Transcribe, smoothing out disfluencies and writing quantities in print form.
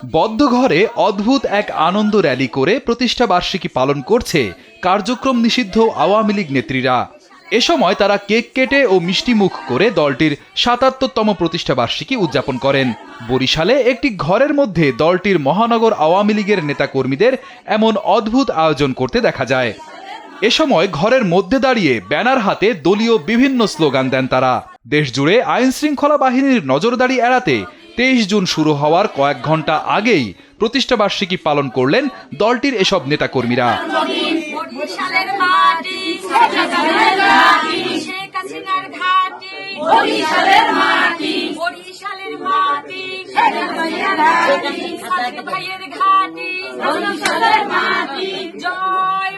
বদ্ধ ঘরে অদ্ভুত এক আনন্দ র্যালি করে প্রতিষ্ঠা বার্ষিকী পালন করছে কার্যক্রম নিষিদ্ধ আওয়ামী লীগ নেত্রীরা। এ সময় তারা কেক কেটে ও মিষ্টিমুখ করে দলটির ৭৭তম প্রতিষ্ঠা বার্ষিকী উদযাপন করেন। বরিশালে একটি ঘরের মধ্যে দলটির মহানগর আওয়ামী লীগের নেতাকর্মীদের এমন অদ্ভুত আয়োজন করতে দেখা যায়। এ সময় ঘরের মধ্যে দাঁড়িয়ে ব্যানার হাতে দলীয় বিভিন্ন স্লোগান দেন তারা। দেশজুড়ে আইন শৃঙ্খলা বাহিনীর নজরদারি এড়াতে ২৩ জুন শুরু হওয়ার কয়েক ঘন্টা আগেই প্রতিষ্ঠা বার্ষিকী পালন করলেন দলটির এসব নেতাকর্মীরা। জয়